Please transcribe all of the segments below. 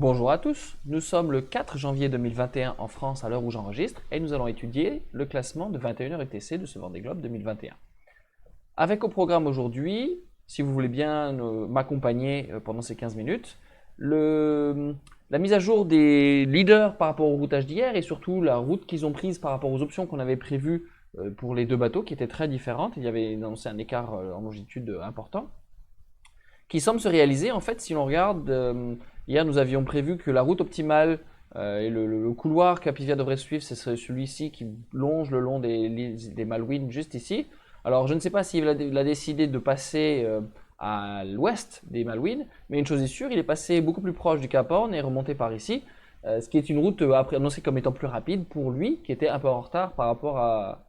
Bonjour à tous, nous sommes le 4 janvier 2021 en France à l'heure où j'enregistre et nous allons étudier le classement de 21h UTC de ce Vendée Globe 2021. Avec au programme aujourd'hui, si vous voulez bien m'accompagner pendant ces 15 minutes, la mise à jour des leaders par rapport au routage d'hier et surtout la route qu'ils ont prise par rapport aux options qu'on avait prévues pour les deux bateaux qui étaient très différentes. Il y avait annoncé un écart en longitude important qui semble se réaliser en fait si l'on regarde. Hier nous avions prévu que la route optimale et le couloir qu'Apivia devrait suivre, c'est celui-ci qui longe le long des Malouines juste ici. Alors je ne sais pas s'il a décidé de passer à l'ouest des Malouines, mais une chose est sûre, il est passé beaucoup plus proche du Cap Horn et remonté par ici, ce qui est une route annoncée comme étant plus rapide pour lui, qui était un peu en retard par rapport à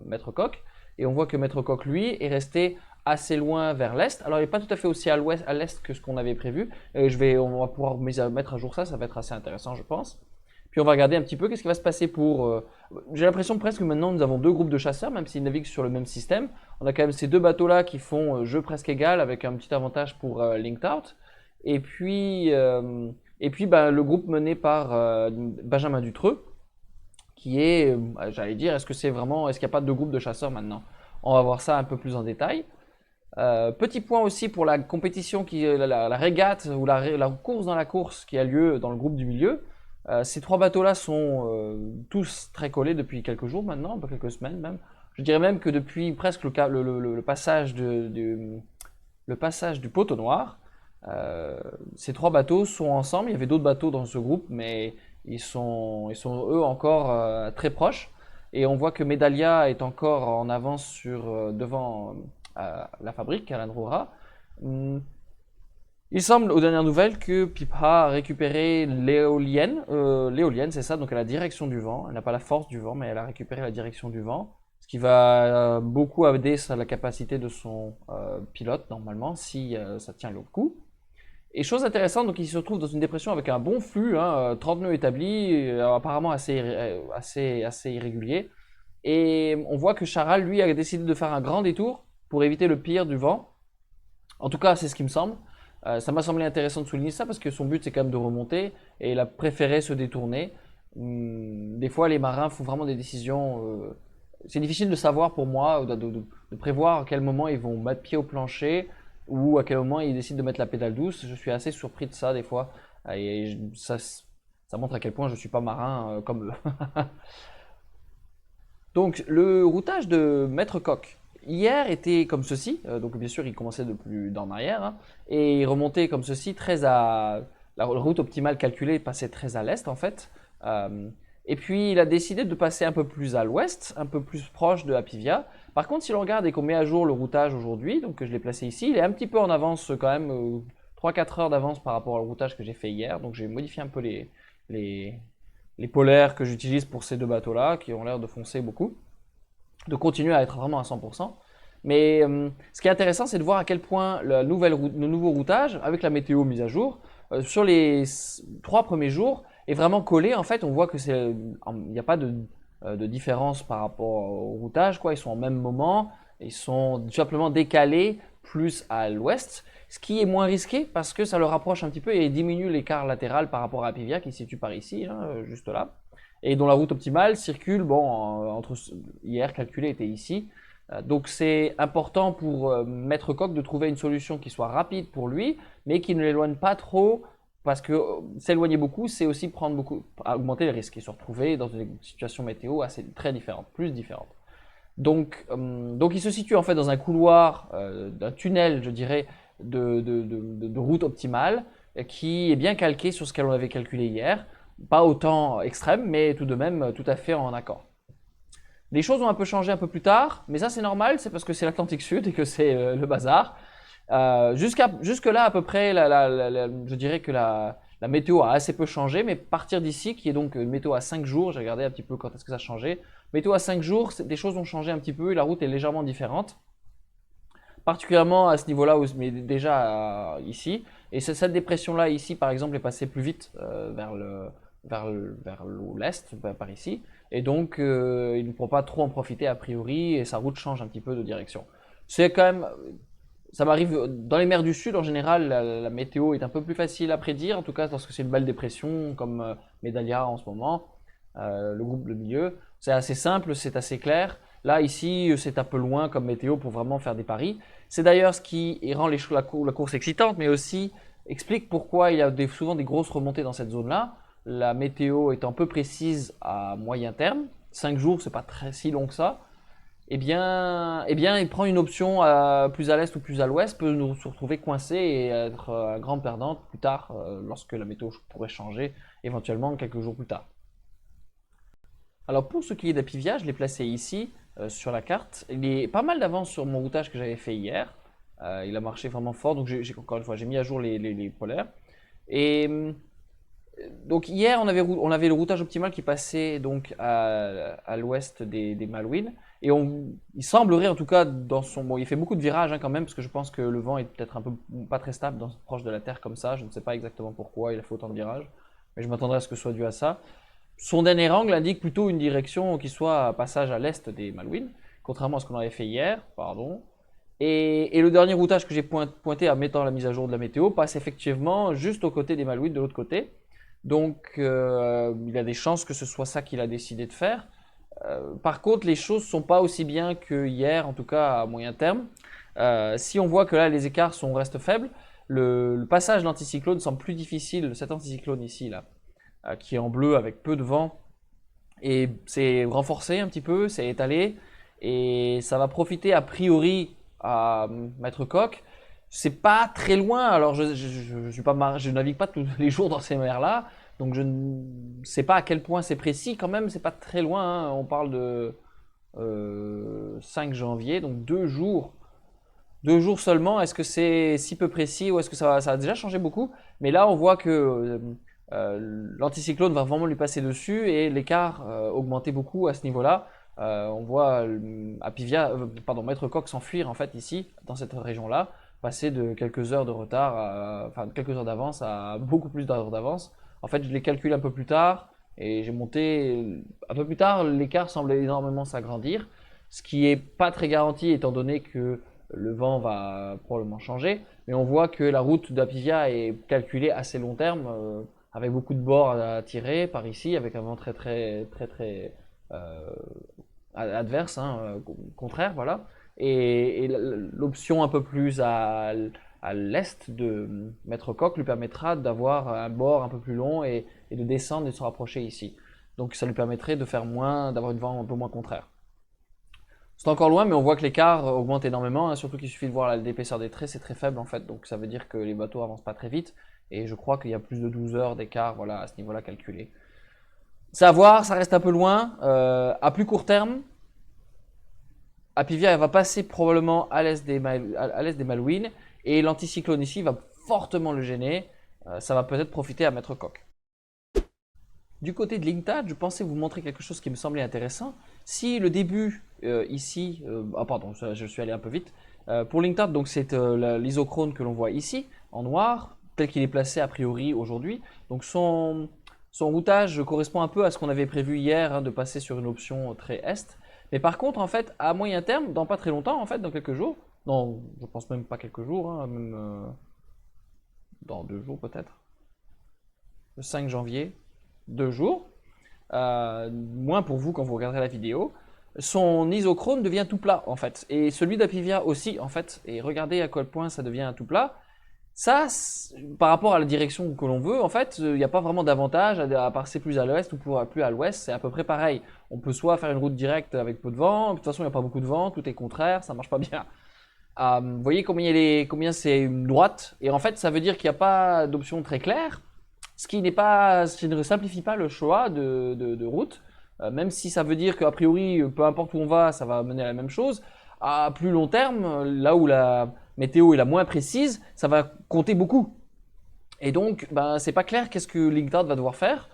Maître Coq. Et on voit que Maître Coq, lui, est resté assez loin vers l'est. Alors, il n'est pas tout à fait aussi à l'est que ce qu'on avait prévu. On va pouvoir mettre à jour ça va être assez intéressant, je pense. Puis on va regarder un petit peu qu'est-ce qui va se passer pour... J'ai l'impression presque que maintenant nous avons deux groupes de chasseurs, même s'ils naviguent sur le même système. On a quand même ces deux bateaux-là qui font jeu presque égal, avec un petit avantage pour Linked Out. Et puis le groupe mené par Benjamin Dutreux, qui est, j'allais dire, est-ce qu'il n'y a pas deux groupes de chasseurs maintenant? On va voir ça un peu plus en détail. Petit point aussi pour la compétition, la régate ou la course dans la course qui a lieu dans le groupe du milieu. Ces trois bateaux-là sont tous très collés depuis quelques jours maintenant, quelques semaines même. Je dirais même que depuis presque le passage du poteau noir, ces trois bateaux sont ensemble. Il y avait d'autres bateaux dans ce groupe, mais ils sont eux encore très proches. Et on voit que Medalia est encore en avance devant la fabrique, Alan Roura. Il semble, aux dernières nouvelles, que Pipha a récupéré l'éolienne. L'éolienne, c'est ça, donc elle a la direction du vent. Elle n'a pas la force du vent, mais elle a récupéré la direction du vent. Ce qui va beaucoup aider la capacité de son pilote, normalement, si ça tient le coup. Et chose intéressante, donc il se retrouve dans une dépression avec un bon flux, 30 nœuds établis, apparemment assez irrégulier. Et on voit que Charal, lui, a décidé de faire un grand détour pour éviter le pire du vent. En tout cas, c'est ce qui me semble. Ça m'a semblé intéressant de souligner ça parce que son but, c'est quand même de remonter et il a préféré se détourner. Des fois, les marins font vraiment des décisions. C'est difficile de savoir pour moi, de prévoir à quel moment ils vont mettre pied au plancher ou à quel moment ils décident de mettre la pédale douce. Je suis assez surpris de ça des fois. Et ça montre à quel point je ne suis pas marin comme eux. Donc, le routage de Maître Coq. Hier était comme ceci, donc bien sûr il commençait de plus d'en arrière, et il remontait comme ceci, la route optimale calculée passait très à l'est en fait, et puis il a décidé de passer un peu plus à l'ouest, un peu plus proche de Apivia. Par contre si l'on regarde et qu'on met à jour le routage aujourd'hui, donc je l'ai placé ici, il est un petit peu en avance quand même, 3-4 heures d'avance par rapport au routage que j'ai fait hier, donc j'ai modifié un peu les polaires que j'utilise pour ces deux bateaux là, qui ont l'air de foncer beaucoup, de continuer à être vraiment à 100%. Mais ce qui est intéressant, c'est de voir à quel point le nouveau routage, avec la météo mise à jour, sur les 3 premiers jours, est vraiment collé. En fait, on voit que il n'y a pas de différence par rapport au routage, quoi. Ils sont au même moment, ils sont tout simplement décalés plus à l'ouest, ce qui est moins risqué parce que ça le rapproche un petit peu et diminue l'écart latéral par rapport à Apivia qui se situe par ici, juste là, et dont la route optimale circule, entre hier calculé était ici. Donc c'est important pour Maître Coq de trouver une solution qui soit rapide pour lui, mais qui ne l'éloigne pas trop, parce que s'éloigner beaucoup, c'est aussi augmenter les risques et se retrouver dans une situation météo très différente, plus différente. Donc il se situe en fait dans un couloir, d'un tunnel, je dirais, de route optimale, qui est bien calqué sur ce que l'on avait calculé hier. Pas autant extrême, mais tout de même tout à fait en accord. Les choses ont un peu changé un peu plus tard, mais ça c'est normal, c'est parce que c'est l'Atlantique Sud et que c'est le bazar. Jusque-là à peu près, je dirais que la météo a assez peu changé, mais partir d'ici, qui est donc une météo à 5 jours, j'ai regardé un petit peu quand est-ce que ça a changé. Météo à 5 jours, des choses ont changé un petit peu et la route est légèrement différente. Particulièrement à ce niveau-là, mais déjà ici. Et cette dépression-là ici, par exemple, est passée plus vite vers l'est, par ici. Et donc, il ne pourra pas trop en profiter a priori et sa route change un petit peu de direction. C'est quand même ça m'arrive dans les mers du Sud en général, la météo est un peu plus facile à prédire, en tout cas lorsque c'est une belle dépression comme Medalia en ce moment, le groupe de milieu. C'est assez simple, c'est assez clair. Là, ici, c'est un peu loin comme météo pour vraiment faire des paris. C'est d'ailleurs ce qui rend la course excitante, mais aussi explique pourquoi il y a souvent des grosses remontées dans cette zone-là. La météo étant peu précise à moyen terme, 5 jours, c'est pas très si long que ça. Il prend une option plus à l'est ou plus à l'ouest, peut nous se retrouver coincé et être grande perdante plus tard, lorsque la météo pourrait changer, éventuellement quelques jours plus tard. Alors pour ce qui est d'Apivia, je l'ai placé ici sur la carte. Il est pas mal d'avance sur mon routage que j'avais fait hier. Il a marché vraiment fort, donc encore une fois, j'ai mis à jour les polaires. Et donc hier, on avait le routage optimal qui passait donc à l'ouest des Malouines. Et il semblerait en tout cas dans son... Bon, il fait beaucoup de virages quand même, parce que je pense que le vent est peut-être un peu pas très stable proche de la Terre comme ça. Je ne sais pas exactement pourquoi il a fait autant de virages, mais je m'attendrais à ce que ce soit dû à ça. Son dernier angle indique plutôt une direction qui soit passage à l'est des Malouines, contrairement à ce qu'on avait fait hier, pardon. Et le dernier routage que j'ai pointé en mettant la mise à jour de la météo passe effectivement juste aux côtés des Malouines, de l'autre côté. Donc il a des chances que ce soit ça qu'il a décidé de faire. Par contre, les choses ne sont pas aussi bien que hier, en tout cas à moyen terme. Si on voit que là, les écarts restent faibles, le passage de l'anticyclone semble plus difficile, cet anticyclone ici, là, qui est en bleu avec peu de vent, et c'est renforcé un petit peu, c'est étalé, et ça va profiter a priori à Maître Coq. C'est pas très loin, alors je navigue pas tous les jours dans ces mers-là, donc je ne sais pas à quel point c'est précis quand même, c'est pas très loin, hein. On parle de 5 janvier, donc 2 jours. 2 jours seulement, est-ce que c'est si peu précis ou est-ce que ça a déjà changé beaucoup? Mais là, on voit que l'anticyclone va vraiment lui passer dessus et l'écart augmenter beaucoup à ce niveau-là. On voit Maître Coq s'enfuir en fait ici, dans cette région-là, passer de quelques heures de retard, enfin quelques heures d'avance à beaucoup plus d'heures d'avance. En fait, je l'ai calculé un peu plus tard et j'ai monté un peu plus tard, l'écart semblait énormément s'agrandir, ce qui est pas très garanti étant donné que le vent va probablement changer, mais on voit que la route d'Apivia est calculée assez long terme, avec beaucoup de bords à tirer par ici, avec un vent très euh, adverse, hein, contraire, voilà. Et l'option un peu plus à l'est de Maître Coq lui permettra d'avoir un bord un peu plus long et de descendre et de se rapprocher ici. Donc ça lui permettrait de faire d'avoir une vent un peu moins contraire. C'est encore loin, mais on voit que l'écart augmente énormément, hein, surtout qu'il suffit de voir l'épaisseur des traits, c'est très faible en fait, donc ça veut dire que les bateaux avancent pas très vite, et je crois qu'il y a plus de 12 heures d'écart, voilà, à ce niveau-là calculé. C'est à voir, ça reste un peu loin. À plus court terme, Apivia va passer probablement à l'est des Malouines, et l'anticyclone ici va fortement le gêner. Ça va peut-être profiter à Maître Coq. Du côté de l'INCTAD, je pensais vous montrer quelque chose qui me semblait intéressant. Si le début ici, pardon, je suis allé un peu vite. Pour l'INCTAD, donc c'est l'isochrone que l'on voit ici, en noir, tel qu'il est placé a priori aujourd'hui. Donc son routage correspond un peu à ce qu'on avait prévu hier, hein, de passer sur une option très est. Mais par contre, en fait, à moyen terme, dans pas très longtemps, en fait, dans quelques jours, non, je pense même pas quelques jours, hein, même dans 2 jours peut-être, le 5 janvier, 2 jours, moins pour vous quand vous regarderez la vidéo, son isochrone devient tout plat en fait. Et celui d'Apivia aussi en fait. Et regardez à quel point ça devient tout plat. Ça, par rapport à la direction que l'on veut, en fait, il n'y a pas vraiment d'avantage à passer plus à l'ouest ou plus à l'ouest. C'est à peu près pareil. On peut soit faire une route directe avec peu de vent, de toute façon il n'y a pas beaucoup de vent, tout est contraire, ça marche pas bien. Vous voyez combien c'est une droite, et en fait ça veut dire qu'il n'y a pas d'option très claire. Ce qui ne simplifie pas le choix de route, même si ça veut dire qu'a priori, peu importe où on va, ça va mener à la même chose. À plus long terme, là où la météo est la moins précise, ça va compter beaucoup. Et donc, ben, c'est pas clair qu'est-ce que l'INCTAD va devoir faire.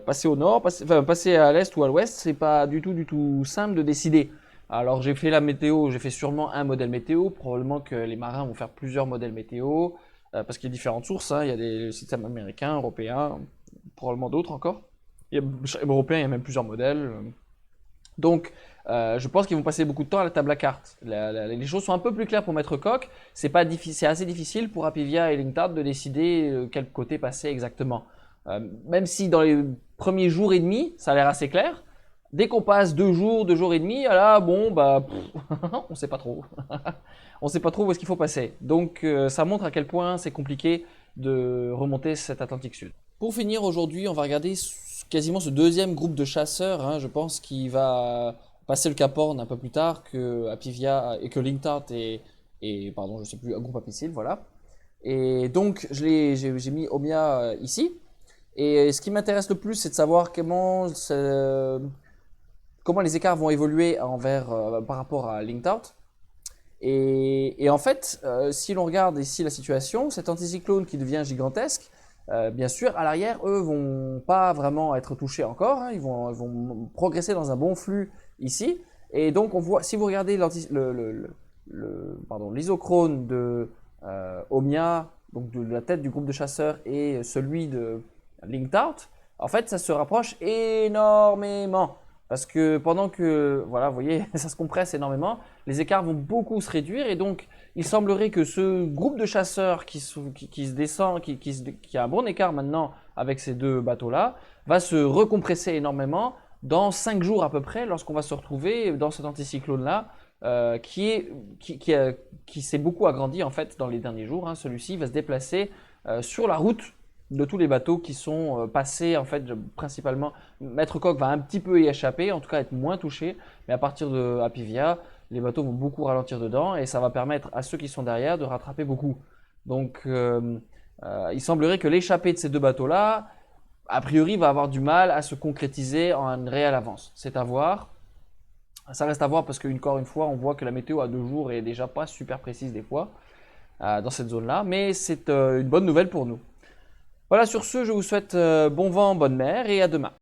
Passer au nord, passer à l'est ou à l'ouest, c'est pas du tout simple de décider. Alors j'ai fait la météo, j'ai fait sûrement un modèle météo, probablement que les marins vont faire plusieurs modèles météo, parce qu'il y a différentes sources, hein. Il y a des systèmes américains, européens, probablement d'autres encore. Européens, il y a même plusieurs modèles. Donc, je pense qu'ils vont passer beaucoup de temps à la table à cartes. Les choses sont un peu plus claires pour Maître Coq. C'est pas c'est assez difficile pour Apivia et Lingtard de décider quel côté passer exactement. Même si dans les premiers jours et demi, ça a l'air assez clair. Dès qu'on passe 2 jours et demi, là, bon, bah, on sait pas trop. On sait pas trop où est-ce qu'il faut passer. Donc, ça montre à quel point c'est compliqué de remonter cet Atlantique Sud. Pour finir, aujourd'hui, on va regarder quasiment ce deuxième groupe de chasseurs, hein, je pense, qui va passer le Cap Horn un peu plus tard que Apivia et que Lingtard pardon, je sais plus, un groupe apicile, voilà. Et donc, j'ai mis Omia ici. Et ce qui m'intéresse le plus, c'est de savoir comment les écarts vont évoluer par rapport à Lingtard. Et en fait, si l'on regarde ici la situation, cet anticyclone qui devient gigantesque, bien sûr, à l'arrière, eux vont pas vraiment être touchés encore, hein, ils vont progresser dans un bon flux ici. Et donc, on voit, si vous regardez l'isochrone de Omia, donc de la tête du groupe de chasseurs, et celui de Lingtard, en fait, ça se rapproche énormément. Parce que pendant que, voilà, vous voyez, ça se compresse énormément, les écarts vont beaucoup se réduire et donc il semblerait que ce groupe de chasseurs qui se descend, qui a un bon écart maintenant avec ces deux bateaux-là, va se recompresser énormément dans 5 jours à peu près lorsqu'on va se retrouver dans cet anticyclone-là qui s'est beaucoup agrandi en fait dans les derniers jours, hein. Celui-ci va se déplacer sur la route de tous les bateaux qui sont passés en fait principalement. Maître Coq va un petit peu y échapper, en tout cas être moins touché, mais à partir de Apivia, les bateaux vont beaucoup ralentir dedans et ça va permettre à ceux qui sont derrière de rattraper beaucoup. Donc il semblerait que l'échappée de ces deux bateaux-là, a priori, va avoir du mal à se concrétiser en une réelle avance. C'est à voir. Ça reste à voir parce qu'encore une fois, on voit que la météo à 2 jours est déjà pas super précise des fois dans cette zone-là, mais c'est une bonne nouvelle pour nous. Voilà, sur ce, je vous souhaite bon vent, bonne mer et à demain.